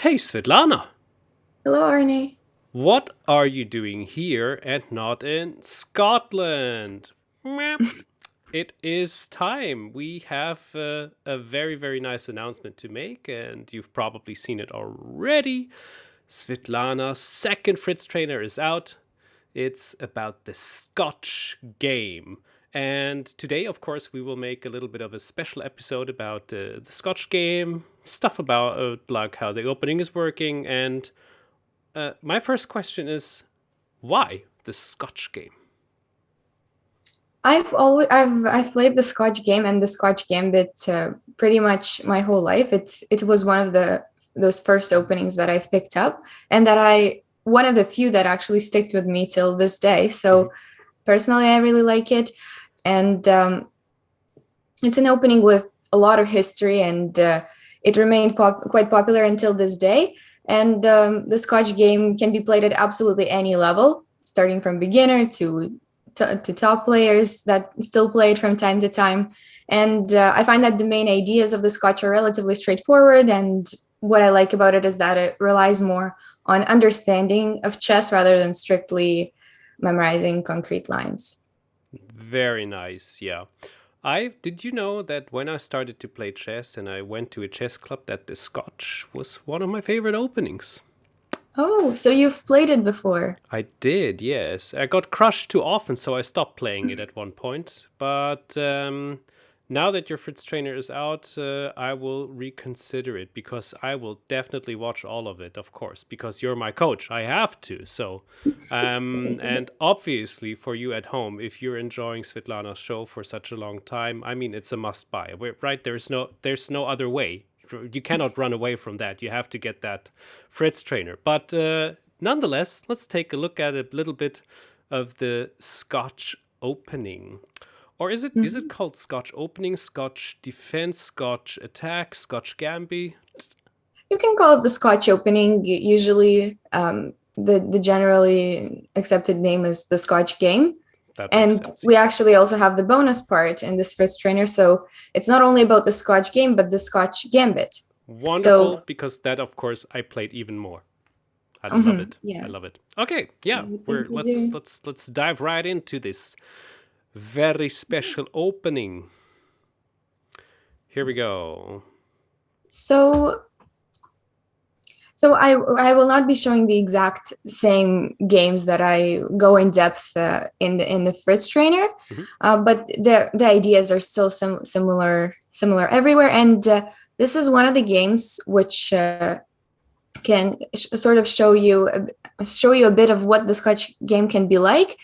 Hey Svitlana, Hello, Arnie. what are you doing here and not in Scotland? Meow. It is time. We have a very, very nice announcement to make, and you've probably seen it already. Svitlana's second Fritztrainer is out. It's about the Scotch Game. And today, of course, we will make a little bit of a special episode about the Scotch Game, stuff about like how the opening is working. And my first question is, why the Scotch Game? I've played the Scotch game and the Scotch Gambit pretty much my whole life. It was one of the those first openings that I've picked up, and that I one of the few that actually sticked with me till this day. Mhm. So personally, I really like it, and it's an opening with a lot of history, and it remained quite popular until this day. And the Scotch game can be played at absolutely any level, starting from beginner to top players that still play it from time to time. And I find that the main ideas of the Scotch are relatively straightforward. And what I like about it is that it relies more on understanding of chess rather than strictly memorizing concrete lines. Very nice, yeah. I did you know that when I started to play chess and I went to a chess club that the Scotch was one of my favorite openings. Oh, so you've played it before? I did, yes. I got crushed too often, so I stopped playing it at one point. But now that your Fritz trainer is out, I will reconsider it because I will definitely watch all of it, of course, because you're my coach. I have to. So, and obviously for you at home, if you're enjoying Svetlana's show for such a long time, I mean, it's a must buy, right? There's no other way. You cannot run away from that. You have to get that Fritz trainer. But nonetheless, let's take a look at a little bit of the Scotch opening. Or is it Mhm. called Scotch opening, Scotch defense, Scotch attack, Scotch Gambit? You can call it the Scotch opening. Usually, the generally accepted name is the Scotch game. That makes And sense, we yeah. actually also have the bonus part in this Fritz trainer. So it's not only about the Scotch game, but the Scotch Gambit. Wonderful, So, because that of course I played even more. I love it. I yeah, love it. Okay, yeah, I we're think you do. let's dive right into this very special opening. Here we go. So, so I will not be showing the exact same games that I go in depth in the Fritz trainer, Mhm. but the ideas are still similar everywhere. And this is one of the games which can sort of show you a bit of what the Scotch game can be like.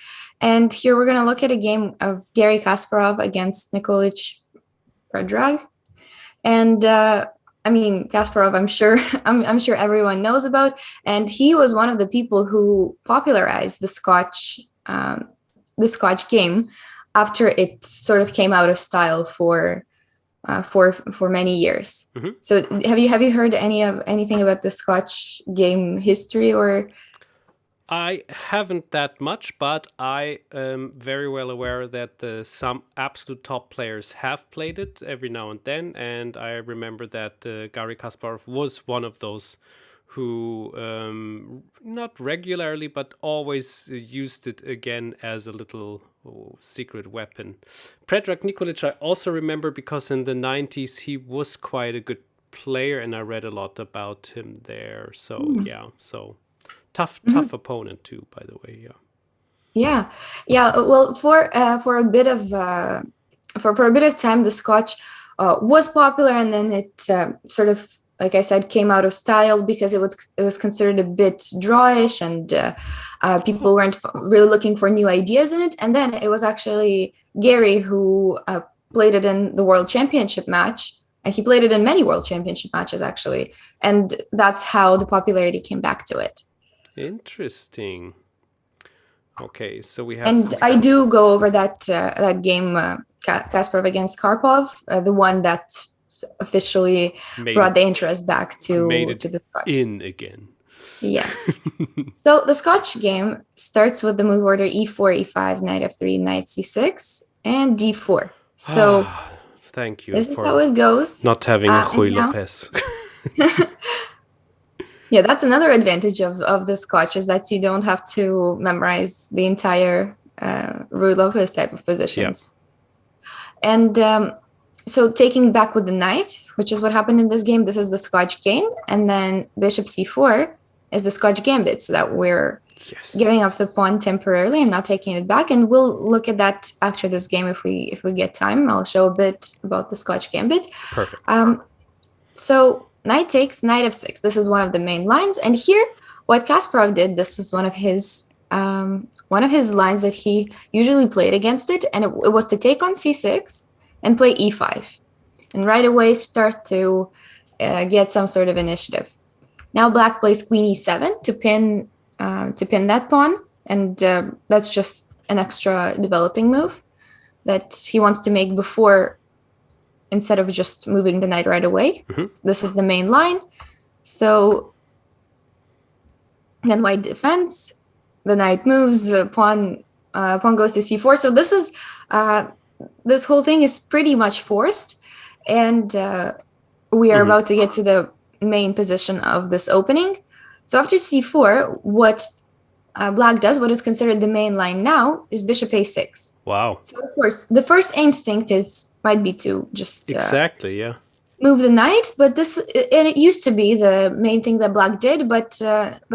And here we're going to look at a game of Gary Kasparov against Nikolic Predrag. And I mean, Kasparov, I'm sure I'm sure everyone knows about, and he was one of the people who popularized the Scotch game after it sort of came out of style for many years. Mhm. So have you heard anything about the Scotch game history or? I haven't that much, but I am very well aware that some absolute top players have played it every now and then. And I remember that Garry Kasparov was one of those who, not regularly, but always used it again as a little secret weapon. Predrag Nikolic, I also remember because in the 90s he was quite a good player, and I read a lot about him there. So, Hmm. yeah, so. Tough, Mhm. tough opponent too, by the way. Yeah. Yeah, yeah. Well, for a bit of for a bit of time, the Scotch was popular, and then it sort of, like I said, came out of style because it was considered a bit drawish, and Oh, people weren't really looking for new ideas in it. And then it was actually Gary who played it in the World Championship match, and he played it in many World Championship matches actually, and that's how the popularity came back to it. interesting. Okay, so we have And I do go over that game, Kasparov against Karpov, the one that officially made brought it the interest back made to it the Scotch. in again. Yeah. So the Scotch game starts with the move order e4, e5, knight f3, knight c6, and d4. So Ah, thank you this is how for it goes. not having a And Rui now, Lopez. Yeah, that's another advantage of the Scotch is that you don't have to memorize the entire rule of this type of positions. And so taking back with the knight, which is what happened in this game, this is the Scotch game. And then bishop c4 is the Scotch Gambit, so that we're giving up the pawn temporarily and not taking it back. And we'll look at that after this game if we get time. I'll show a bit about the Scotch Gambit. Perfect. So knight takes, knight f6. This is one of the main lines. And here, what Kasparov did, this was one of his lines that he usually played against it, and it was to take on c6 and play e5, and right away start to get some sort of initiative. Now black plays queen e7 to pin that pawn, and that's just an extra developing move that he wants to make before, instead of just moving the knight right away. This is the main line. So then white defends, the knight moves, the pawn goes to c4. So this is this whole thing is pretty much forced, and we are about to get to the main position of this opening. So after c4, what black does, what is considered the main line now, is bishop a6. Wow. So of course, the first instinct might be to just move the knight, but it used to be the main thing that black did, but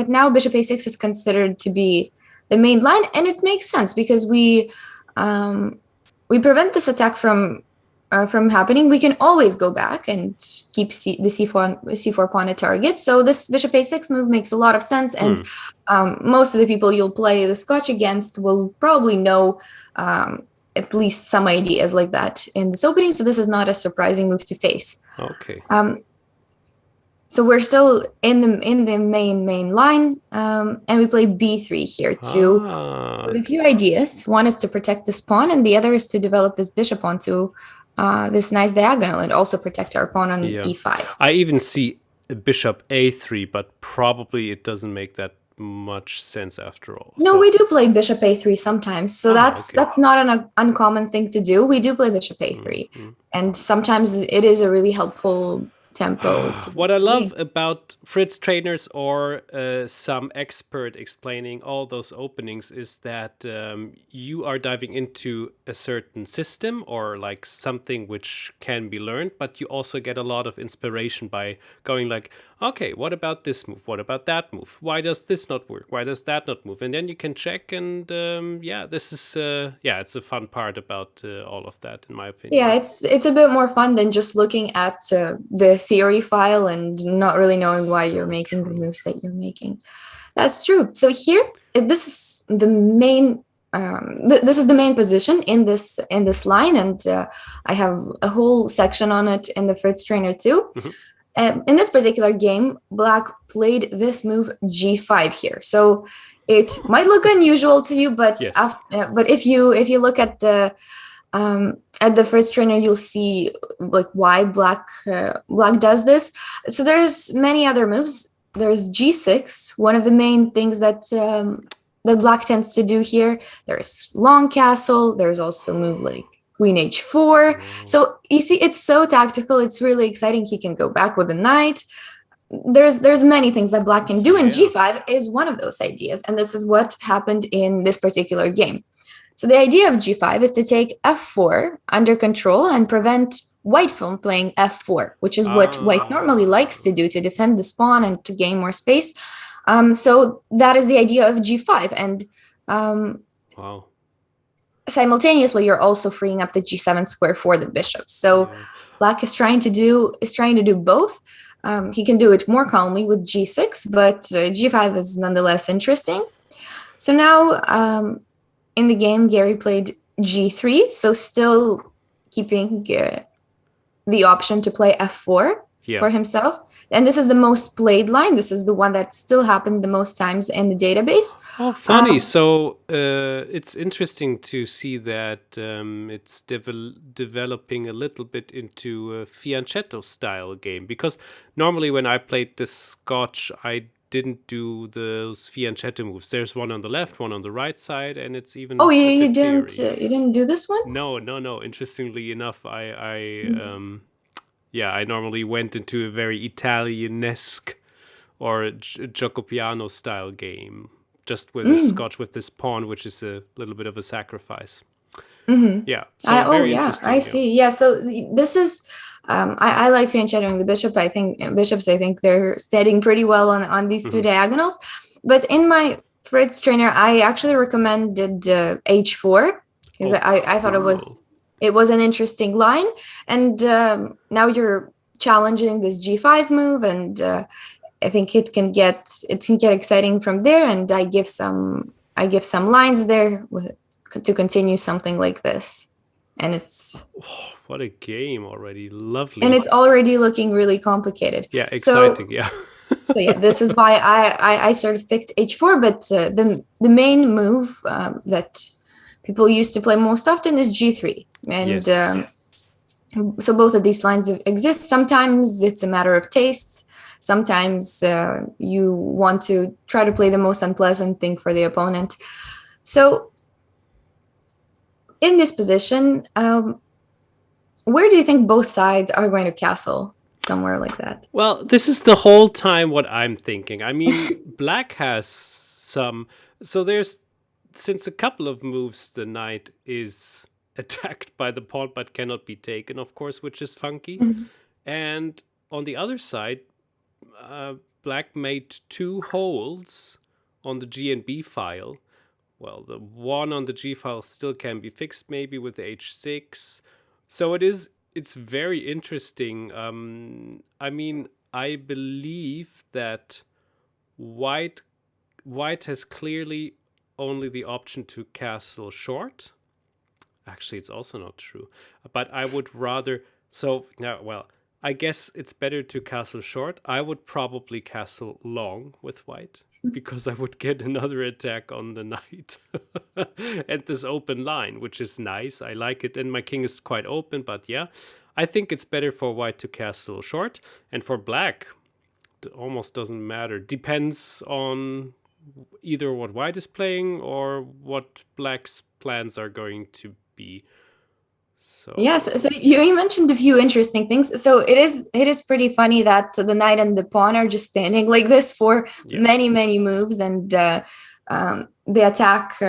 now bishop a6 is considered to be the main line, and it makes sense because we prevent this attack from happening. We can always go back and keep the c4 pawn a target. So this bishop a6 move makes a lot of sense, and most of the people you'll play the Scotch against will probably know at least some ideas like that in this opening. So this is not a surprising move to face. Okay. So we're still in the main line, and we play b3 here too, with a few ideas. One is to protect this pawn, and the other is to develop this bishop onto this nice diagonal and also protect our pawn on e5. I even see bishop a3, but probably it doesn't make that much sense after all. No, we do play bishop a3 sometimes, so that's not an uncommon thing to do. We do play bishop a3, and sometimes it is a really helpful tempo. What I love about Fritztrainers or some expert explaining all those openings is that you are diving into a certain system or like something which can be learned, but you also get a lot of inspiration by going like, okay, what about this move? What about that move? Why does this not work? Why does that not move? And then you can check, and this is it's a fun part about all of that, in my opinion. Yeah, it's a bit more fun than just looking at the theory file and not really knowing why you're making the moves that you're making. That's true. So here, this is the main position in this line, and I have a whole section on it in the Fritztrainer too. In this particular game, black played this move g5 here. So it might look unusual to you, but but if you look at the Fritztrainer, you'll see like why black does this. So there's many other moves. There's g6, one of the main things that black tends to do here. There's long castle. There's also a move like queen h4. So you see, it's so tactical. It's really exciting. He can go back with a knight. There's many things that black can do, and g5 is one of those ideas. And this is what happened in this particular game. So the idea of g5 is to take f4 under control and prevent white from playing f4, which is what white normally likes to do to defend the pawn and to gain more space. So that is the idea of g5. And simultaneously, you're also freeing up the g7 square for the bishop. So black is trying to do both. He can do it more calmly with g6, but g5 is nonetheless interesting. So now in the game, Gary played g3, so still keeping the option to play f4 for himself. And this is the most played line. This is the one that still happened the most times in the database. Oh, funny. So it's interesting to see that it's developing a little bit into a fianchetto style game, because normally when I played the Scotch, I didn't do those fianchetto moves. There's one on the left, one on the right side, and it's even you didn't do this one? No. Interestingly enough, I normally went into a very Italian-esque or a Giocopiano style game, just with a Scotch with this pawn, which is a little bit of a sacrifice. Yeah, so very Yeah, I interesting. Yeah. see. Yeah, so this is I like fan shadowing the bishop. I think bishops, I think they're standing pretty well on these two diagonals. But in my Fritztrainer, I actually recommended h4 because I thought it was an interesting line. And now you're challenging this g5 move, and I think it can get exciting from there. And I give some lines there to continue something like this. And it's what a game already. Lovely. And it's already looking really complicated. Yeah, exciting. So yeah, this is why I sort of picked h4. But the main move that people used to play most often is g3. And so both of these lines exist. Sometimes it's a matter of taste. Sometimes you want to try to play the most unpleasant thing for the opponent. So in this position, where do you think both sides are going to castle? Somewhere like that. Well, this is the whole time what I'm thinking. I mean, black has some... So there's... Since a couple of moves, the knight is attacked by the pawn but cannot be taken, of course, which is funky. And on the other side, black made 2 holes on the G and B file. Well, the one on the G file still can be fixed maybe with h6. So it's very interesting. I mean, I believe that white has clearly only the option to castle short. Actually, it's also not true. But I would rather... So, now, well, I guess it's better to castle short. I would probably castle long with white, because I would get another attack on the knight and this open line, which is nice. I like it. And my king is quite open, but yeah, I think it's better for white to castle short. And for black, it almost doesn't matter. Depends on either what white is playing or what black's plans are going to be. So yes, so you mentioned a few interesting things. So it is pretty funny that the knight and the pawn are just standing like this for many moves, and the attack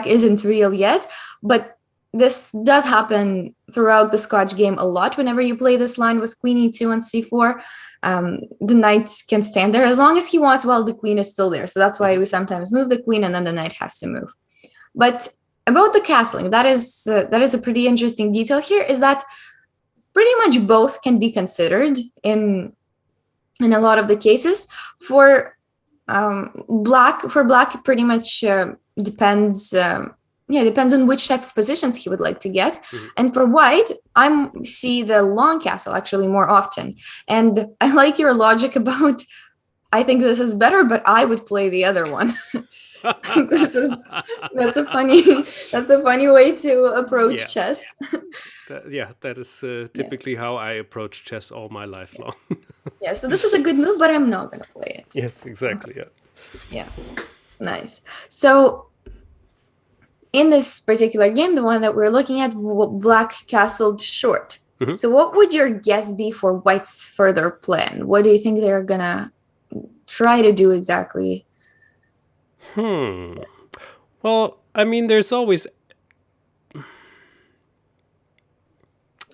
isn't real yet. But this does happen throughout the Scotch game a lot. Whenever you play this line with queen e2 and c4, the knight can stand there as long as he wants while the queen is still there. So that's why we sometimes move the queen and then the knight has to move. But about the castling, that is a pretty interesting detail here, is that pretty much both can be considered in a lot of the cases. For black, it pretty much depends on which type of positions he would like to get. And for white, I see the long castle actually more often. And I like your logic about, I think this is better, but I would play the other one. That's a funny way to approach chess. That is typically how I approach chess all my life long. Yeah, so this is a good move, but I'm not gonna play it. Yes, exactly. Yeah, nice. So in this particular game, the one that we're looking at, black castled short. So what would your guess be for white's further plan? What do you think they're gonna try to do exactly? Well, I mean, there's always... The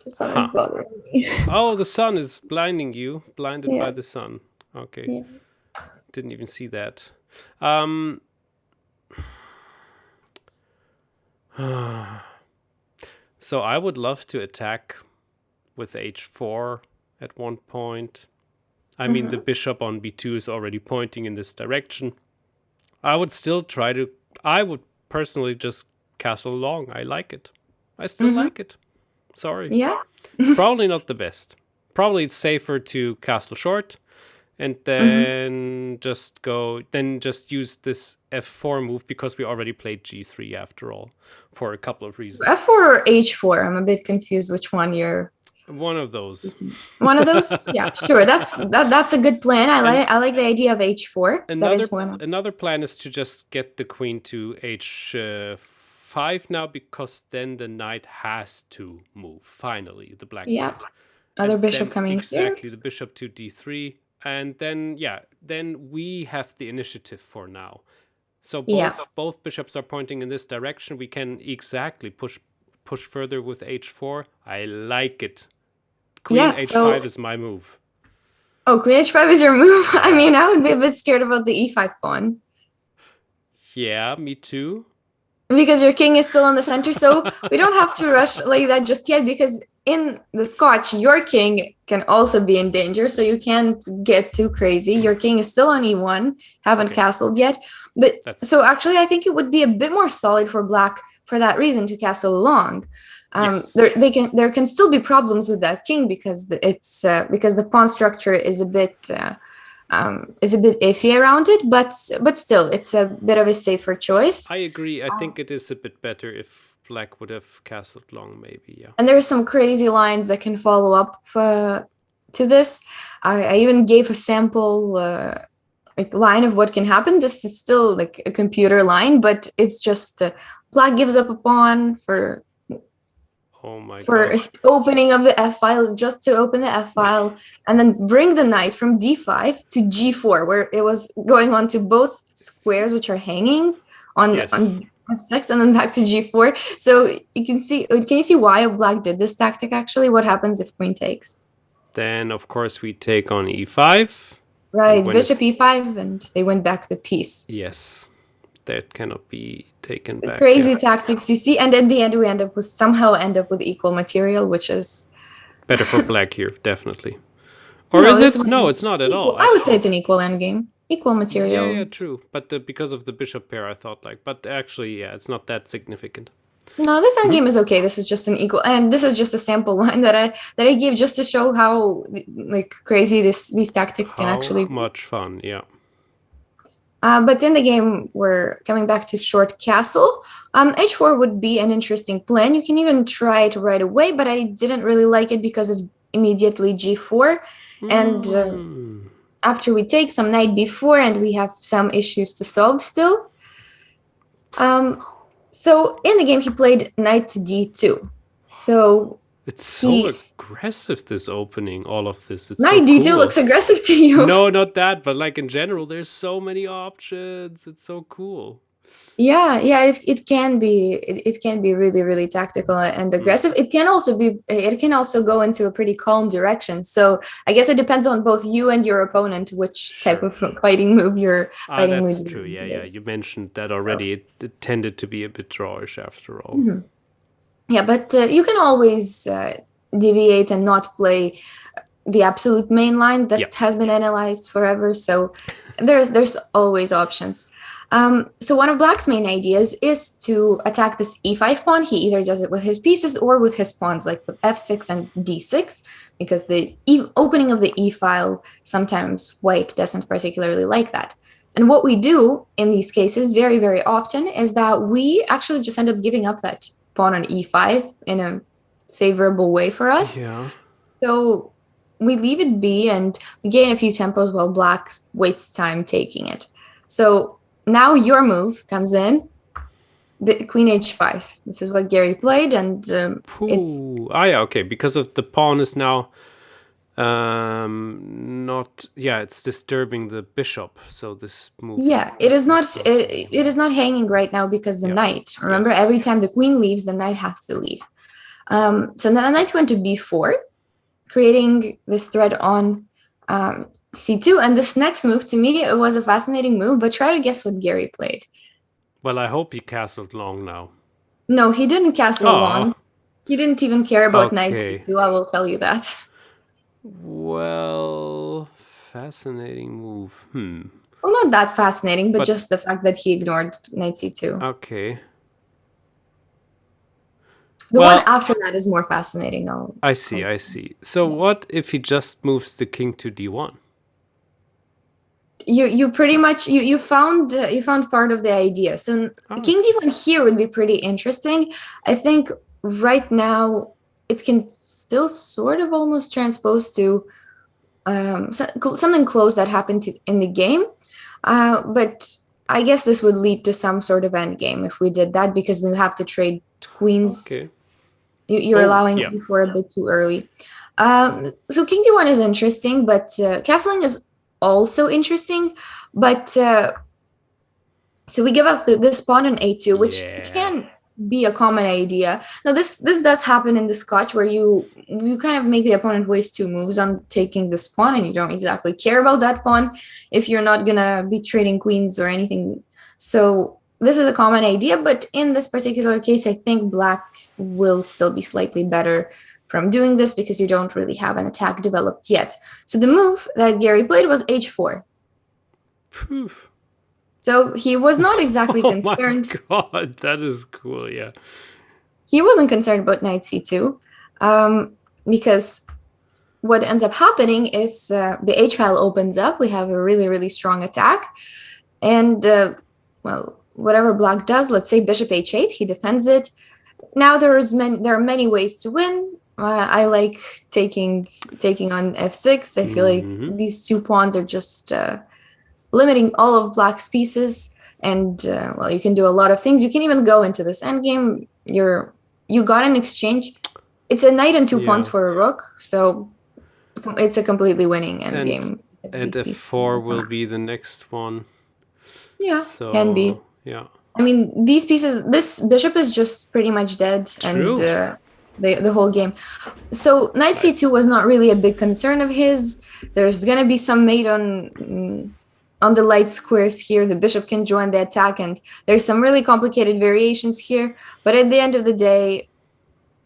sun is bothering me. Oh, the sun is blinding you. Blinded by the sun. Okay. Didn't even see that. So I would love to attack with h4 at one point. I mean, the bishop on b2 is already pointing in this direction. I would still I would personally just castle long. I like it. I still like it. Sorry. Yeah. It's probably not the best. Probably it's safer to castle short and then just use this f4 move, because we already played g3 after all, for a couple of reasons. f4 or h4? I'm a bit confused which one you're... One of those. One of those? Yeah, sure. That's a good plan. I like the idea of h4. That is one. Another plan is to just get the queen to h5 now, because then the knight has to move. Finally, the black knight. Other bishop coming exactly, here. the bishop to d3. And then then we have the initiative for now. So Yeah. both bishops are pointing in this direction. We can exactly push further with h4. I like it. Queen Yeah. So, h5 is my move. oh, Queen h5 is your move. I Yeah. mean, I would be a bit scared about the e5 pawn Yeah, me too. because your king is still on the center. So we don't have to rush like that just yet, because in the Scotch, your king can also be in danger. So you can't get too crazy. Your king is still on e1, haven't Okay. castled yet. But That's so actually, I think it would be a bit more solid for black for that reason to castle long. yes. There can still be problems with that king because because the pawn structure is a bit iffy around it, but still it's a bit of a safer choice. I agree. I think it is a bit better if black would have castled long, maybe. Yeah. And there's some crazy lines that can follow up to this. I even gave a sample like line of what can happen. This is still like a computer line, but it's just black gives up a pawn for Oh my for gosh. opening of the f file, just to open the f file, and then bring the knight from d5 to g4, where it was going on to both squares which are hanging on Yes. f6, and then back to g4. So you can see, can you see why black did this tactic actually? What happens if queen takes? Then of course we take on e5. Right, when bishop e5, and they win back the piece. Yes. That cannot be taken back. Crazy tactics you see, and in the end we somehow end up with equal material, which is Better for black here, definitely. Or No, is this it? one No, is it's not at equal. all. I would say it's an equal endgame, equal material. Yeah, true. But because of the bishop pair, I thought but actually, yeah, it's not that significant. No, this endgame is okay. This is just an equal, and this is just a sample line that I gave just to show how like crazy these tactics can actually be. Much fun, yeah. But in the game, we're coming back to short castle. H4 would be an interesting plan. You can even try it right away, but I didn't really like it because of immediately g4. And after we take some knight b4, and we have some issues to solve still. So in the game, he played knight to d2. So it's so aggressive, this opening, all of this. It's knight so d2 cool. looks aggressive to you. No, not that, but like in general, there's so many options. It's so cool. Yeah, it can be really tactical and aggressive. It can also go into a pretty calm direction. So I guess it depends on both you and your opponent which type of fighting move you're fighting with. That's true. Yeah. You mentioned that already. It tended to be a bit drawish after all. Mm-hmm. Yeah, but you can always deviate and not play the absolute main line that has been analyzed forever. So there's always options. So one of black's main ideas is to attack this e5 pawn. He either does it with his pieces or with his pawns, like with f6 and d6, because the opening of the e file, sometimes white doesn't particularly like that. And what we do in these cases very, very often is that we actually just end up giving up that pawn on e5 in a favorable way for us. Yeah. So we leave it be and we gain a few tempos while black wastes time taking it. So now your move comes in, queen h5. This is what Gary played, and it's... okay, because of the pawn is now not... Yeah, it's disturbing the bishop, so this move... Yeah, it is not hanging right now because the knight. Remember, every time the queen leaves, the knight has to leave. So now the knight went to b4, creating this threat on c2, and this next move, to me, it was a fascinating move, but try to guess what Gary played. Well, I hope he castled long now. No, he didn't castle long. He didn't even care about knight c2, I will tell you that. Well, fascinating move. Well, not that fascinating, but just the fact that he ignored knight c2. Okay. The one after that is more fascinating. I see. So what if he just moves the king to d1? You pretty much you found part of the idea. So king d1 here would be pretty interesting. I think right now it can still sort of almost transpose to something close that happened in the game, but I guess this would lead to some sort of end game if we did that, because we have to trade queens. Okay. You're allowing e4 a bit too early. So king d1 is interesting, but castling is also interesting, but so we give up this pawn on a2, which can be a common idea. Now this does happen in the Scotch, where you kind of make the opponent waste 2 moves on taking this pawn, and you don't exactly care about that pawn if you're not gonna be trading queens or anything. So this is a common idea, but in this particular case, I think black will still be slightly better from doing this, because you don't really have an attack developed yet. So the move that Gary played was h4. Poof. So he was not exactly concerned. Oh my god, that is cool, yeah. He wasn't concerned about knight c2, because what ends up happening is the h file opens up. We have a really, really strong attack. And, well, whatever black does, let's say bishop h8, he defends it. Now there are many ways to win. I like taking on f6. I feel like these 2 pawns are just limiting all of black's pieces, and well, you can do a lot of things. You can even go into this endgame. You got an exchange. It's a knight and 2 pawns for a rook, so it's a completely winning endgame. And f4 will be the next one. Yeah, so, can be. Yeah. I mean, these pieces. This bishop is just pretty much dead, True. and the whole game. So knight c2 was not really a big concern of his. There's gonna be some mate on the light squares here. The bishop can join the attack, and there's some really complicated variations here. But at the end of the day,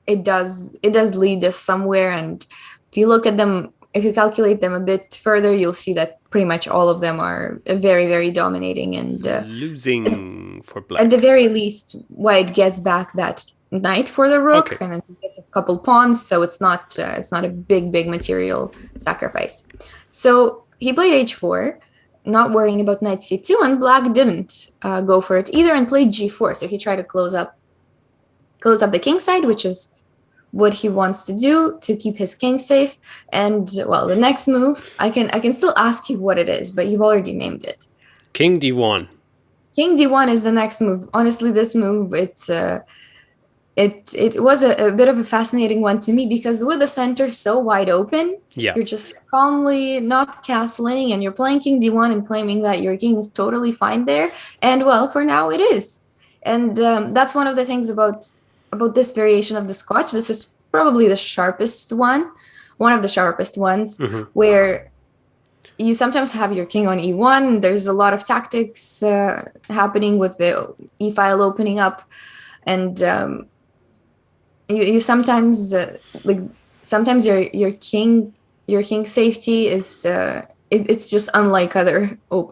it does lead us somewhere. And if you look at them, if you calculate them a bit further, you'll see that pretty much all of them are very, very dominating and losing for black. At the very least, white gets back that knight for the rook, and then he gets a couple pawns. So it's not a big material sacrifice. So he played h4. Not worrying about knight c2, and black didn't go for it either and played g4. So he tried to close up the king side, which is what he wants to do to keep his king safe. And well, the next move, I can still ask you what it is, but you've already named it. King d1. King d1 is the next move. Honestly, this move, it was a bit of a fascinating one to me, because with the center so wide open, you're just calmly not castling, and you're playing king d1 and claiming that your king is totally fine there. And well, for now it is. And that's one of the things about this variation of the Scotch. This is probably the sharpest one, one of the sharpest ones, where you sometimes have your king on e1. There's a lot of tactics happening with the e file opening up, and you sometimes sometimes your king safety is it's just unlike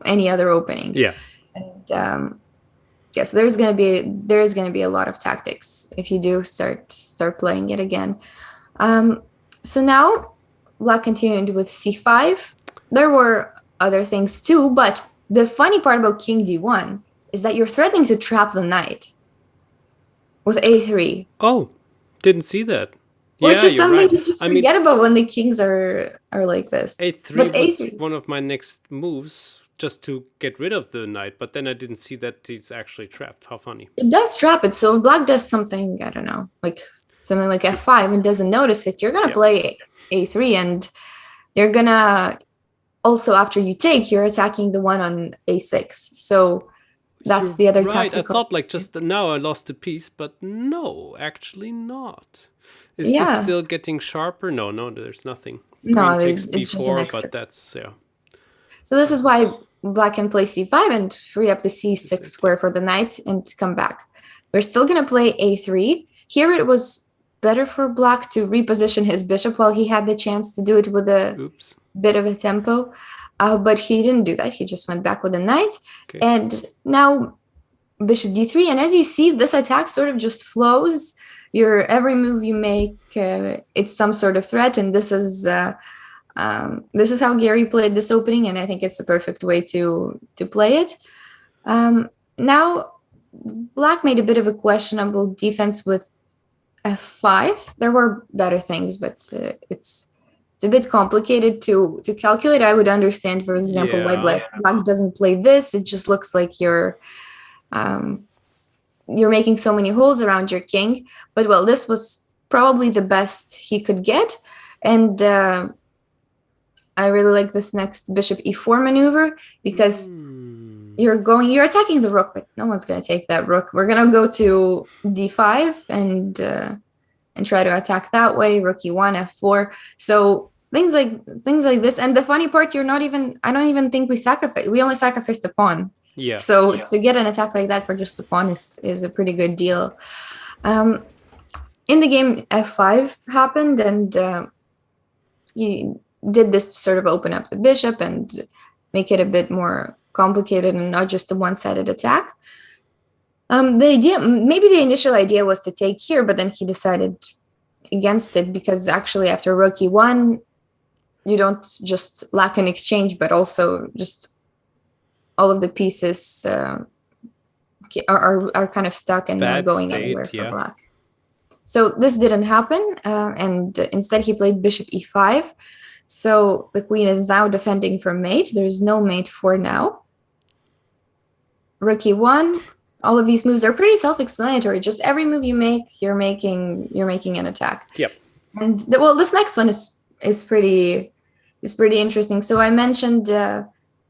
any other opening. Yeah. And yes, there's gonna be a lot of tactics if you do start playing it again. So now black continued with c5. There were other things too, but the funny part about king d1 is that you're threatening to trap the knight with a3. Oh, didn't see that. Well, it's just something you just forget about when the kings are like this. a3 was one of my next moves, just to get rid of the knight, but then I didn't see that he's actually trapped. How funny. It does trap it, so if black does something, I don't know, like something like f5 and doesn't notice it, you're gonna play a3, and you're gonna also, after you take, you're attacking the one on a6. So that's the other tactical. I thought like just now I lost a piece, but no, actually not. Is this still getting sharper? No, there's nothing. No, takes it's just b4, an extra. but that's So this is why black can play c5 and free up the c6 square for the knight and come back. We're still gonna play a3. Here it was better for black to reposition his bishop while he had the chance to do it with a bit of a tempo. But he didn't do that. He just went back with the knight. Okay. And now bishop d3. And as you see, this attack sort of just flows. Every move you make, it's some sort of threat. And this is how Gary played this opening, and I think it's the perfect way to play it. Now, black made a bit of a questionable defense with f5. There were better things, but it's a bit complicated to calculate. I would understand, for example, why black doesn't play this. It just looks like you're making so many holes around your king. But well, this was probably the best he could get, and I really like this next bishop e4 maneuver because Hmm. you're attacking the rook, but no one's going to take that rook. We're going to go to d5 and try to attack that way. Rook e1, f4. So things like this. And the funny part, I don't even think we only sacrificed the pawn. Yeah. So to get an attack like that for just the pawn is a pretty good deal. In the game, f5 happened, and he did this to sort of open up the bishop and make it a bit more complicated and not just a one-sided attack. Maybe the initial idea was to take here, but then he decided against it because actually after rook e1, you don't just lack an exchange, but also just all of the pieces are kind of stuck and not going anywhere for black. So this didn't happen, and instead he played bishop e5. So the queen is now defending from mate. There's no mate for now. Rook e1. All of these moves are pretty self-explanatory. Just every move you make, you're making an attack. Yep. And this next one is pretty interesting. So I mentioned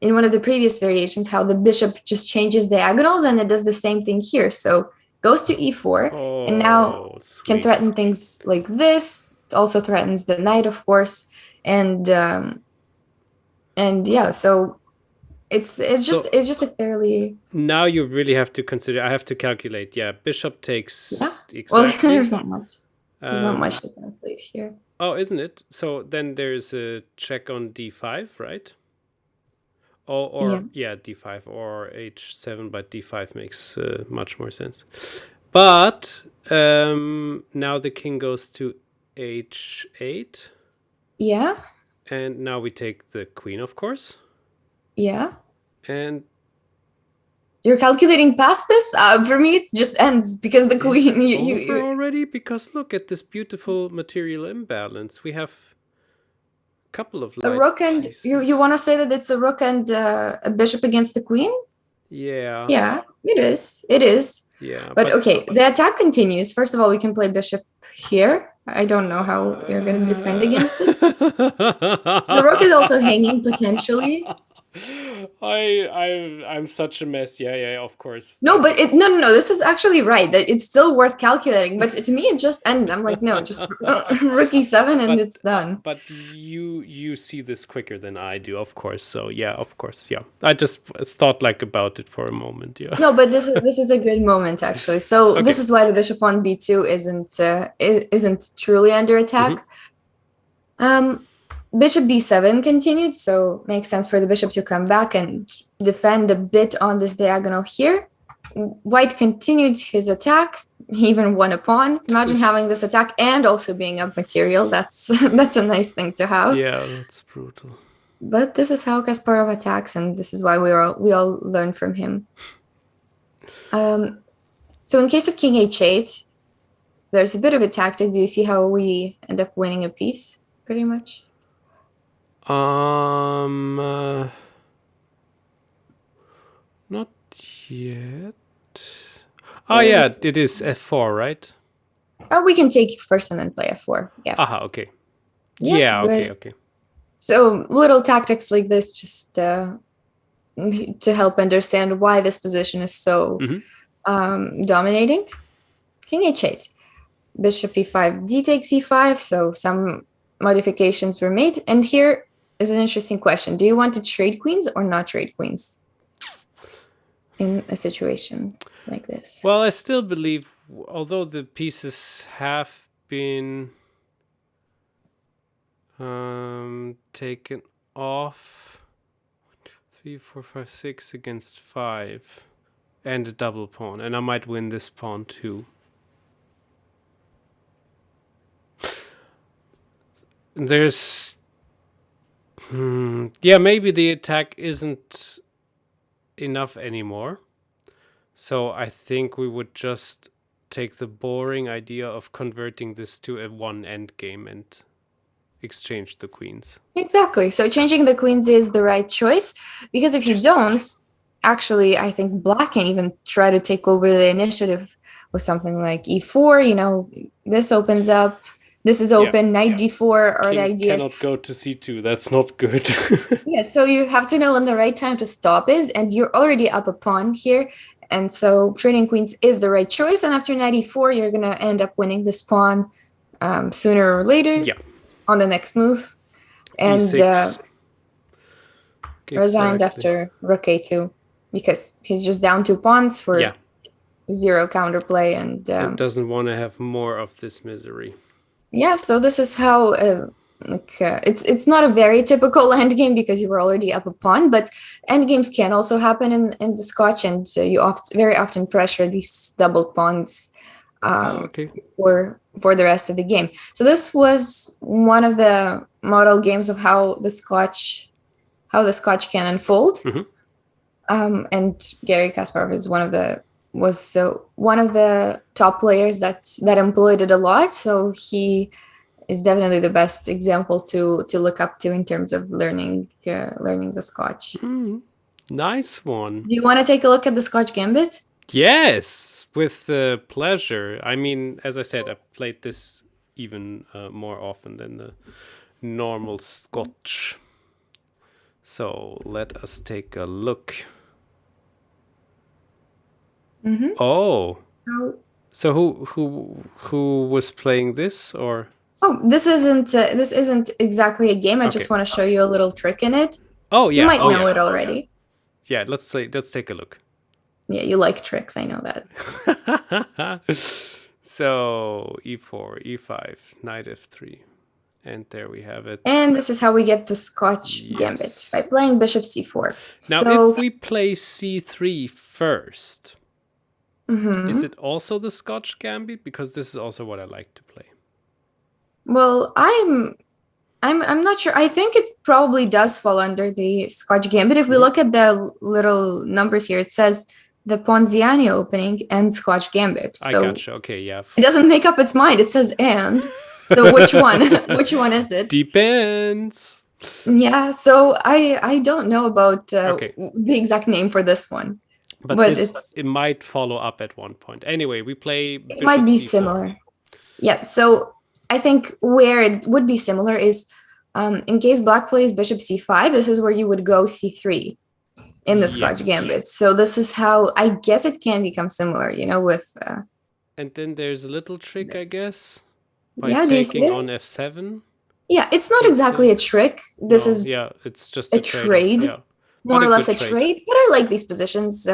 in one of the previous variations how the bishop just changes diagonals, and it does the same thing here. So goes to e4, and now can threaten things like this. Also threatens the knight, of course, and yeah. So it's just a fairly. Now you really have to consider. I have to calculate. Yeah, bishop takes. Yeah. Exactly. Well, there's not much. There's not much to calculate here. Oh, isn't it? So then there's a check on d5, right? Or d5 or h7, but d5 makes much more sense. But now the king goes to h8. Yeah. And now we take the queen, of course. Yeah. And you're calculating past this? For me, it just ends because the queen. You already, because look at this beautiful material imbalance. We have a couple of a rook and you want to say that it's a rook and a bishop against the queen? Yeah. Yeah, it is. It is. Yeah. But okay, the attack continues. First of all, we can play bishop here. I don't know how you're going to defend against it. The rook is also hanging potentially. I'm such a mess. Yeah, of course. No, but no. This is actually right. It's still worth calculating. But to me, it just ended. I'm like, no, just rook e7 and it's done. But you see this quicker than I do, of course. So yeah, of course, yeah. I just thought about it for a moment. Yeah. No, but this is a good moment actually. So This is why the bishop on b2 isn't truly under attack. Mm-hmm. Bishop b7 continued, so makes sense for the bishop to come back and defend a bit on this diagonal here. White continued his attack, he even won a pawn. Imagine having this attack and also being up material. That's a nice thing to have. Yeah, that's brutal. But this is how Kasparov attacks, and this is why we all learn from him. So in case of king h8, there's a bit of a tactic. Do you see how we end up winning a piece, pretty much? Not yet. Oh yeah, it is f4, right? We can take first and then play f4. Yeah. Aha, okay. Yeah, okay. So little tactics like this just to help understand why this position is so dominating. King h8, bishop e5, d takes e5. So some modifications were made, and here is an interesting question. Do you want to trade queens or not trade queens in a situation like this? Well, I still believe, although the pieces have been taken off, 3, 4, 5, 6 against 5, and a double pawn, and I might win this pawn too. There's maybe the attack isn't enough anymore. So I think we would just take the boring idea of converting this to a one endgame and exchange the queens. Exactly. So changing the queens is the right choice, because if you don't, actually, I think black can even try to take over the initiative with something like e4. This opens up this is open. Knight d4, or the King idea is cannot go to c2. That's not good. yeah. So you have to know when the right time to stop is, and you're already up a pawn here, and so trading queens is the right choice. And after knight e4, you're gonna end up winning this pawn sooner or later. Yeah. On the next move, and E6. resigned Exactly. after rook a2 because he's just down 2 pawns for Yeah. 0 counterplay, and It doesn't want to have more of this misery. yeah. So this is how it's not a very typical endgame because you were already up a pawn, but endgames can also happen in the Scotch, and you very often pressure these doubled pawns Okay. for the rest of the game. So this was one of the model games of how the Scotch can unfold. Mhm. And Garry Kasparov is one of the top players that employed it a lot. So he is definitely the best example to look up to in terms of learning the Scotch. Nice one. Do you want to take a look at the Scotch Gambit? Yes, with pleasure. I mean, as I said, I played this even more often than the normal Scotch. So let us take a look. Mm-hmm. Oh, So, so who was playing this, or? oh, this isn't exactly a game. I just Okay. want to show you a little trick in it. Oh yeah. You might oh know yeah. it already. Yeah. Let's take a look. Yeah, you like tricks. I know that. So e4, e5, knight f3, and there we have it. And this is how we get the Scotch Gambit, by playing bishop c4. Now, so, if we play c3 first, mhm. is it also the Scotch Gambit? Because this is also what I like to play. Well, I'm not sure. I think it probably does fall under the Scotch Gambit. If we look at the little numbers here, it says the Ponziani opening and Scotch Gambit. I So gotcha. Okay, yeah. it doesn't make up its mind. It says and. So which one? Which one is it? Depends. Yeah. So I don't know about Okay. the exact name for this one. But it might follow up at one point. Anyway, we play It bishop might be c4. similar. Yeah. So I think where it would be similar is in case black plays bishop c5, this is where you would go c3 in the Scotch Gambit. So this is how I guess it can become similar, with... and then there's a little trick, I guess, by Yeah, do you see taking it? on f7. Yeah, it's not exactly a trick. This is Yeah, it's just a a trade, yeah. more But or less a good trade. But I like these positions.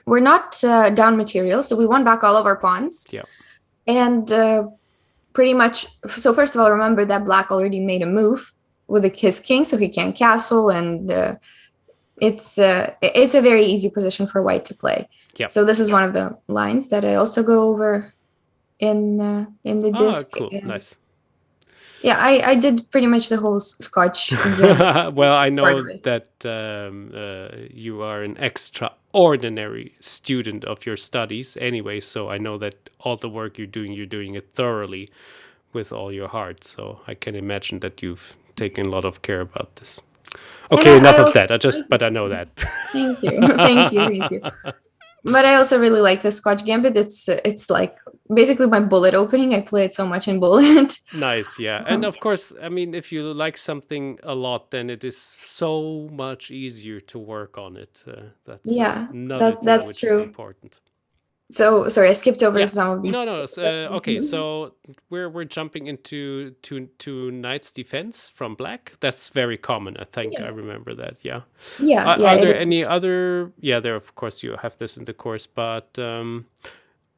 We're not down material, so we won back all of our pawns. Yeah. And pretty much, so first of all, remember that black already made a move with his king, so he can't castle, and it's a very easy position for white to play. Yeah. So this is one of the lines that I also go over in the disc. Cool. Nice. Yeah, I did pretty much the whole Scotch Gambit. Well, I know it. that you are an extraordinary student of your studies anyway, so I know that all the work you're doing it thoroughly with all your heart. So I can imagine that you've taken a lot of care about this. Okay, enough of that. But I know that. Thank you. Thank you. But I also really like the Scotch Gambit. It's like basically my bullet opening. I play it so much in bullet. Nice, yeah. And of course, I mean, if you like something a lot, then it is so much easier to work on it. That's another thing which is important. So sorry, I skipped over some of these. No. Okay, so we're jumping into knight's defense from black. That's very common. I think I remember that. Yeah. Yeah. Are there any other? Yeah, there. Of course, you have this in the course, but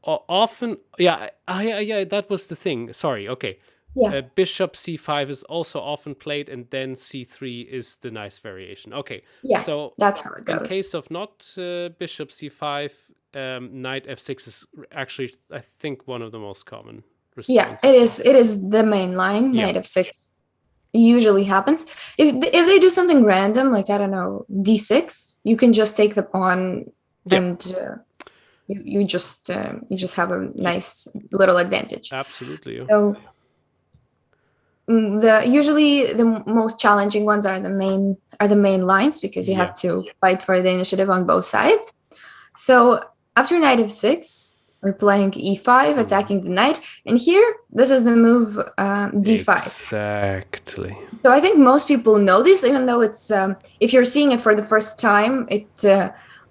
often, yeah. That was the thing. Sorry. Okay. Yeah. Bishop c5 is also often played, and then c3 is the nice variation. Okay. Yeah. So that's how it goes. In case of not bishop c5. Knight f6 is actually, I think, one of the most common responses. Yeah, it is the main line. Knight f6 usually happens. If they do something random, like, I don't know, d6, you can just take the pawn and you just have a nice little advantage. Absolutely. Yeah. So usually the most challenging ones are the main lines, because you have to fight for the initiative on both sides. So after knight f6, We're playing e5, attacking the knight. And here, this is the move d5. Exactly. So I think most people know this, even though it's if you're seeing it for the first time, it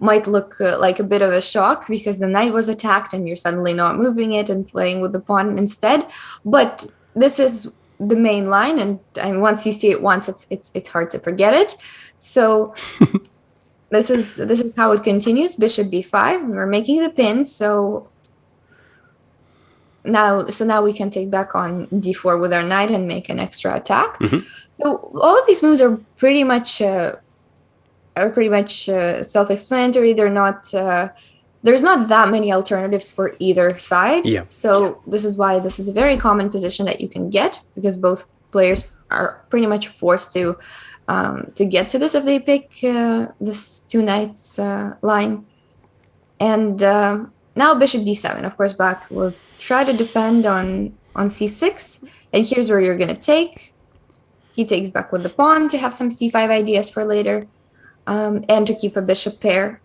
might look like a bit of a shock because the knight was attacked and you're suddenly not moving it and playing with the pawn instead. But this is the main line, and once you see it once, it's hard to forget it. So this is how it continues. Bishop b5. We're making the pin, so now we can take back on d4 with our knight and make an extra attack. So all of these moves are pretty much self-explanatory. They're not there's not that many alternatives for either side. So this is why this is a very common position that you can get, because both players are pretty much forced to get to this if they pick this two knights line. And now bishop d7. Of course, black will try to defend on c6, and here's where you're going to take. He takes back with the pawn to have some c5 ideas for later, and to keep a bishop pair.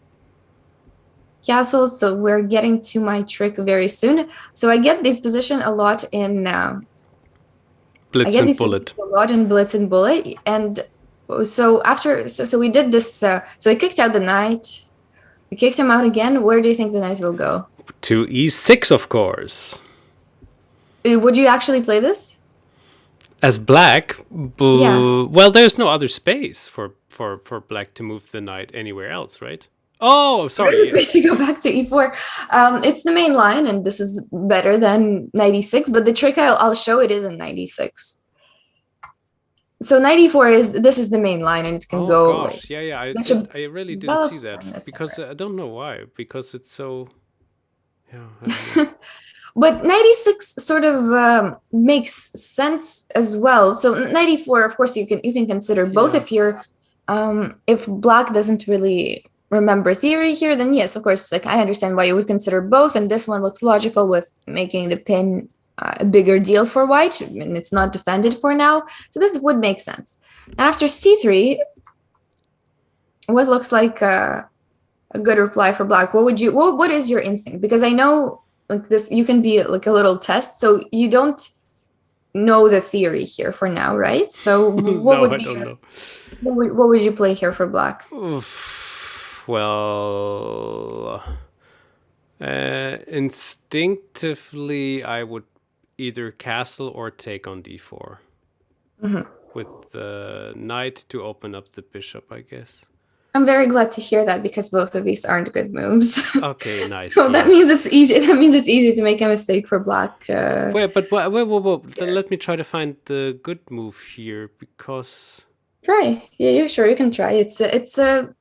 Castles, so we're getting to my trick very soon. So I get this position a lot in Blitz and Bullet. A lot in Blitz and Bullet, and so after so we did this. So we kicked out the knight. We kicked him out again. Where do you think the knight will go? To e6, of course. Would you actually play this? As black, well, there's no other space for black to move the knight anywhere else, right? Oh, sorry. There's a space to go back to e4. It's the main line, and this is better than knight e6, but the trick I'll show it is in knight e6. So knight e4 this is the main line, and it can go. Gosh. I really didn't see that because I don't know why. Because it's so. Yeah. I don't know. But knight e6 sort of makes sense as well. So knight e4, of course, you can consider both. If you're if black doesn't really remember theory here, then yes, of course, like I understand why you would consider both, and this one looks logical with making the pin a bigger deal for white, and it's not defended for now. So this would make sense. And after c3, what looks like a good reply for black? What is your instinct? Because I know like this, you can be like a little test, so you don't know the theory here for now, right? So what would you play here for black? Well, instinctively, I would either castle or take on d4 with the knight to open up the bishop, I guess. I'm very glad to hear that, because both of these aren't good moves. Okay, nice. So that means it's easy. That means it's easy to make a mistake for black. Wait. Let me try to find the good move here, because. Try. Yeah, sure. You can try. It's a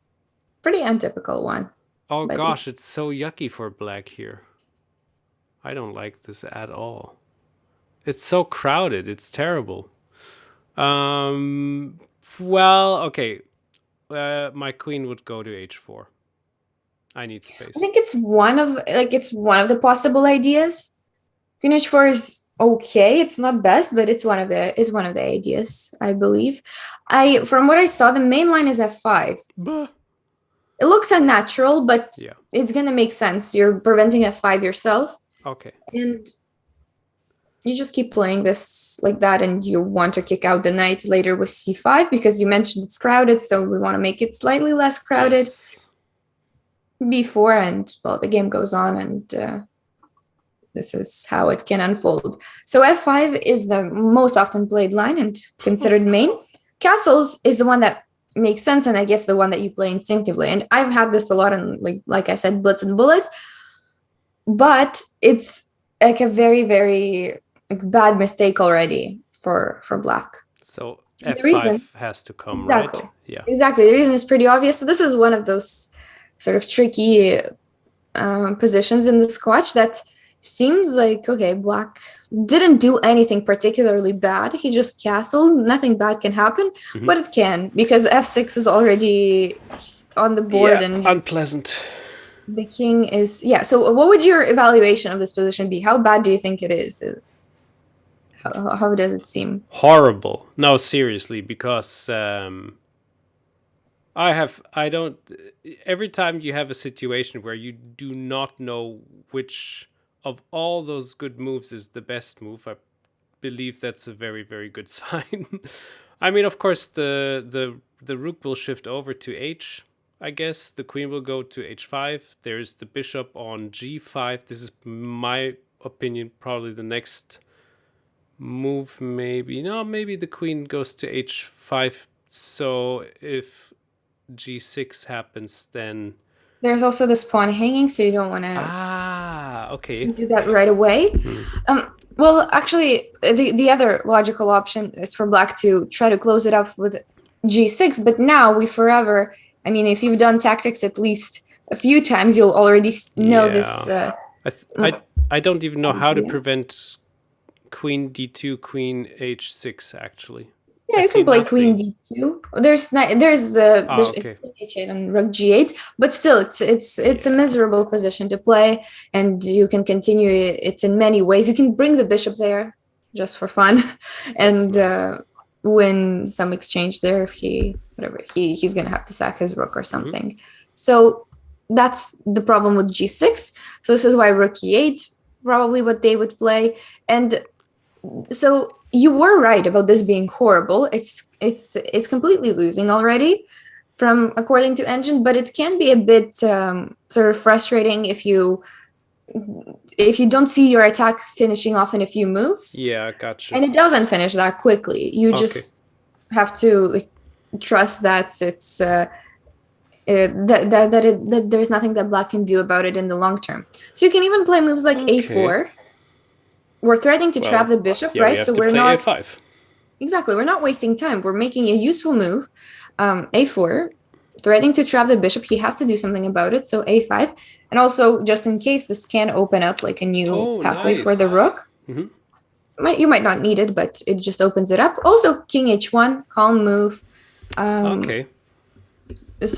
pretty untypical one. Oh gosh, it's so yucky for black here. I don't like this at all. It's so crowded. It's terrible. Well, okay. My queen would go to h4. I need space. I think it's one of the possible ideas. Queen h4 is okay. It's not best, but it's one of the ideas, I believe. From what I saw, the main line is f5. Bah. It looks unnatural, but it's gonna make sense. You're preventing f5 yourself. Okay. And you just keep playing this like that, and you want to kick out the knight later with c5, because you mentioned it's crowded, so we want to make it slightly less crowded. b4, and well, the game goes on, and this is how it can unfold. So f5 is the most often played line and considered main. Castles is the one that makes sense, and I guess the one that you play instinctively. And I've had this a lot in, like I said, Blitz and Bullet, but it's like a very, very bad mistake already for black. So f5 has to come, exactly. Right? Yeah. Exactly. The reason is pretty obvious. So this is one of those sort of tricky positions in the Scotch that seems like, okay, black didn't do anything particularly bad. He just castled. Nothing bad can happen, but it can, because f6 is already on the board, and unpleasant. The king is, so what would your evaluation of this position be? How bad do you think it is? How does it seem? Horrible. No, seriously, because every time you have a situation where you do not know which of all those good moves is the best move, I believe that's a very, very good sign. I mean, of course, the rook will shift over to h, I guess. The queen will go to h5. There's the bishop on g5. This is my opinion, probably the next move. Maybe no, maybe the queen goes to h5. So if g6 happens, then There's also this pawn hanging, so you don't want to okay. do that right away. Well, actually, the other logical option is for black to try to close it up with g6, but now we forever, I mean, if you've done tactics at least a few times, you'll already know this. I don't even know how to prevent queen d2, queen h6, actually. Yeah, you can play queen d2. There's bishop h8 and rook g8, but still, it's a miserable position to play, and you can continue it in many ways. You can bring the bishop there just for fun, and win some exchange there if he's gonna have to sack his rook or something. So that's the problem with g6. So this is why rook e8 probably what they would play, and so you were right about this being horrible. It's completely losing already from according to engine, but it can be a bit sort of frustrating if you don't see your attack finishing off in a few moves. Yeah, gotcha. And it doesn't finish that quickly. You just have to trust that it's that there's nothing that black can do about it in the long term. So you can even play moves like a4. We're threatening to trap the bishop, right? So we're not a5. Exactly. We're not wasting time. We're making a useful move. A4, threatening to trap the bishop. He has to do something about it. So a5, and also just in case this can open up like a new pathway for the rook. You might not need it, but it just opens it up. Also, king h1, calm move. So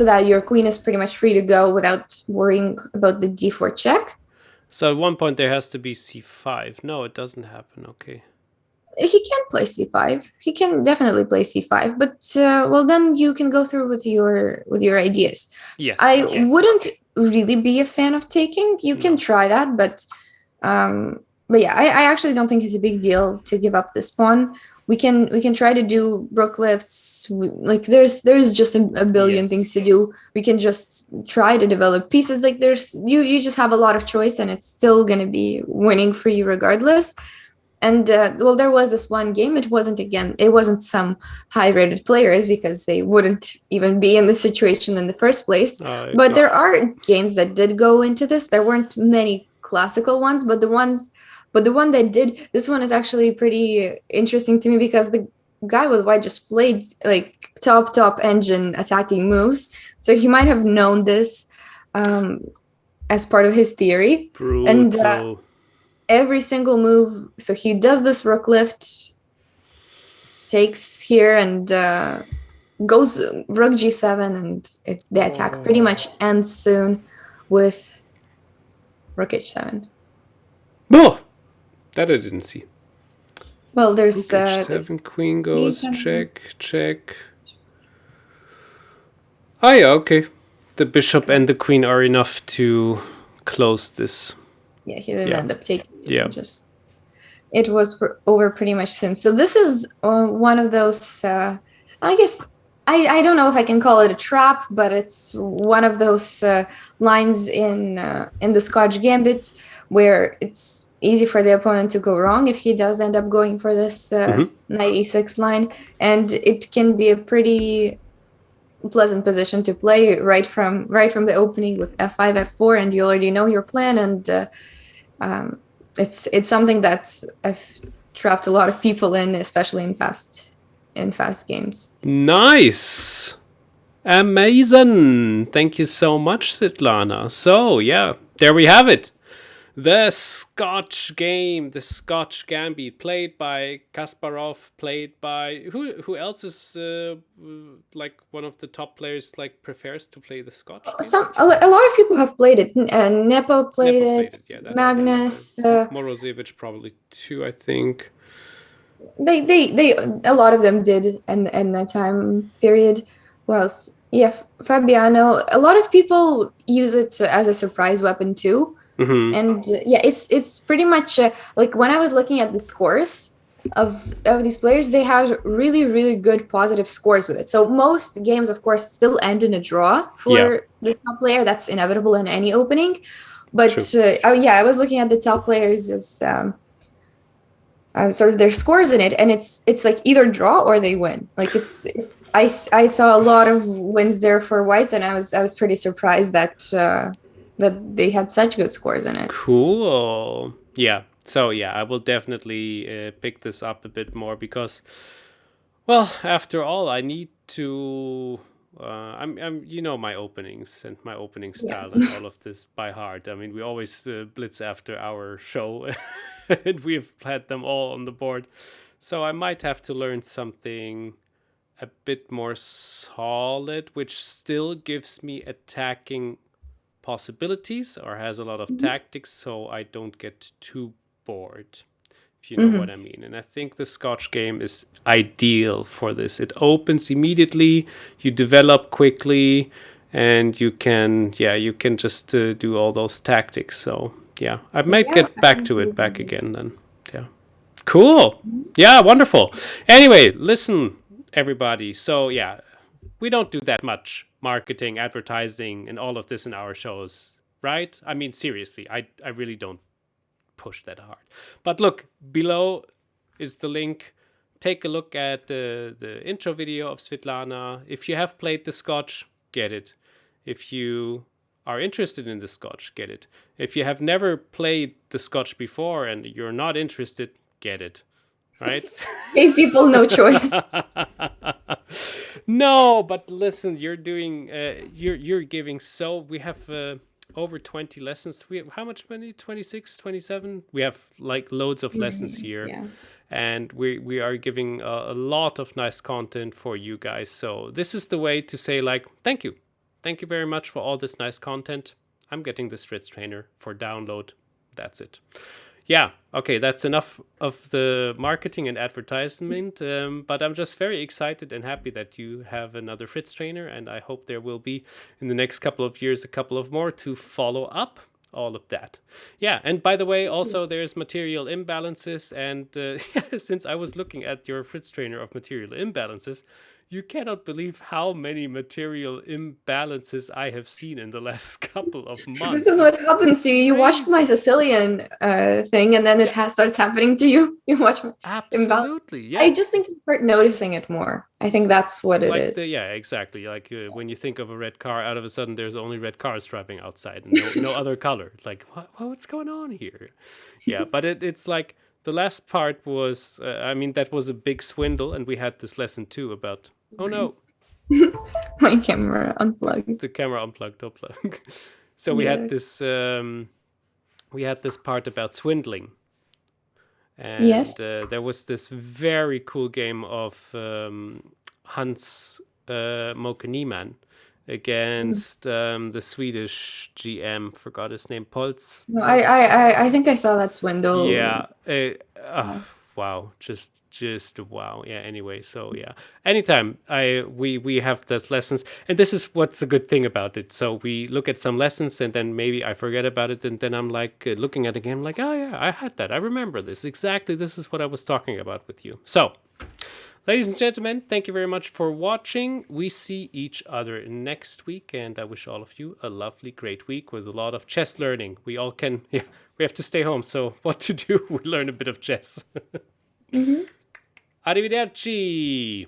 that your queen is pretty much free to go without worrying about the d4 check. So at one point there has to be c5. No, it doesn't happen. Okay. He can play c5. He can definitely play c5, but well, then you can go through with your ideas. Yes. I wouldn't really be a fan of taking. You can try that, but yeah, I actually don't think it's a big deal to give up this pawn. We can try to do rook lifts. Like there's just a billion things to do. We can just try to develop pieces. Like you just have a lot of choice, and it's still gonna be winning for you regardless. And well, there was this one game. It wasn't some high-rated players because they wouldn't even be in this situation in the first place. But there are games that did go into this. There weren't many classical ones, but the one that did, this one is actually pretty interesting to me because the guy with white just played like top engine attacking moves. So he might have known this as part of his theory. Brutal. And every single move, so he does this rook lift, takes here and goes rook g7, and the attack pretty much ends soon with rook h7. Oh! That I didn't see. Well, there's h7, queen goes, check. Oh yeah, okay. The bishop and the queen are enough to close this. Yeah, he didn't end up taking it. Yeah. It was over pretty much soon. So this is one of those, I guess, I don't know if I can call it a trap, but it's one of those lines in the Scotch Gambit where it's easy for the opponent to go wrong if he does end up going for this knight e6 line, and it can be a pretty pleasant position to play right from the opening with f5, f4, and you already know your plan, and it's something that I've trapped a lot of people in, especially in fast games. Nice. Amazing. Thank you so much, Svitlana. So yeah, there we have it. The Scotch Game, the Scotch Gambit, played by Kasparov, played by who else is like one of the top players, like prefers to play the Scotch game? A lot of people have played it. Nepo played it. Yeah, Magnus, Morozevich probably too, I think. They a lot of them did in that time period. Well, yeah, Fabiano. A lot of people use it as a surprise weapon too. Mm-hmm. And yeah, it's pretty much like when I was looking at the scores of these players, they had really really good positive scores with it. So most games, of course, still end in a draw Yeah, for the top player. That's inevitable in any opening. true. But oh yeah, I was looking at the top players as sort of their scores in it, and it's like either draw or they win. Like I saw a lot of wins there for whites, and I was pretty surprised that that they had such good scores in it. Cool. Yeah. So yeah, I will definitely pick this up a bit more because, well, after all, I need to. I'm, you know, my openings and my opening Yeah. style and all of this by heart. I mean, we always blitz after our show, and we've had them all on the board. So I might have to learn something a bit more solid, which still gives me attacking possibilities or has a lot of tactics, so I don't get too bored, if you know what Hmm. I mean. And I think the Scotch game is ideal for this. It opens immediately, you develop quickly, and you can just do all those tactics. So yeah, I might Yeah, get I back to it back agree. again then. Yeah. Cool. Yeah, wonderful. Anyway, listen, everybody. So, yeah, we don't do that much marketing, advertising, and all of this in our shows, right? I mean, seriously, I really don't push that hard. But look, below is the link. Take a look at the intro video of Svitlana. If you have played the Scotch, get it. If you are interested in the Scotch, get it. If you have never played the Scotch before and you're not interested, get it. Right? Gave people no choice. No, but listen, you're doing you're giving so we have over 20 lessons. We have how much many? 26, 27. We have like loads of lessons here, Yeah. and we are giving a lot of nice content for you guys. So this is the way to say like thank you. Thank you very much for all this nice content. I'm getting this Fritztrainer for download. That's it. Yeah, okay, that's enough of the marketing and advertisement. But I'm just very excited and happy that you have another Fritztrainer, and I hope there will be in the next couple of years a couple of more to follow up all of that. Yeah, and by the way, also there's Material Imbalances, and since I was looking at your Fritztrainer of Material Imbalances, you cannot believe how many material imbalances I have seen in the last couple of This months. is what It's happens to you. You watched my crazy. Sicilian thing, and then it Yeah, starts happening to you. You watch my imbalance. absolutely. I Yeah. just think you start noticing it more. I think that's what it Like is. yeah, exactly. Like when you think of a red car, out of a sudden there's only red cars driving outside and no other color. Like what's going on here? Yeah, but it's like the last part was I mean that was a big swindle, and we had this lesson too about oh no, My camera unplugged. the camera unplugged, unplug. So Yes. we had this part about swindling, Yes. and there was this very cool game of Hans Mokeniman against the Swedish GM. Forgot his name. No, Poltz. I think I saw that swindle. Yeah. Wow. Just wow. Yeah. Anyway, so yeah. Anytime we have those lessons, and this is what's a good thing about it. So we look at some lessons, and then maybe I forget about it, and then I'm like looking at it again, like, oh yeah, I had that. I remember this exactly. This is what I was talking about with you. So. Ladies and gentlemen, thank you very much for watching. We see each other next week, and I wish all of you a lovely, great week with a lot of chess learning. We all can, yeah, we have to stay home, so what to do? We learn a bit of chess. Mhm. Arrivederci.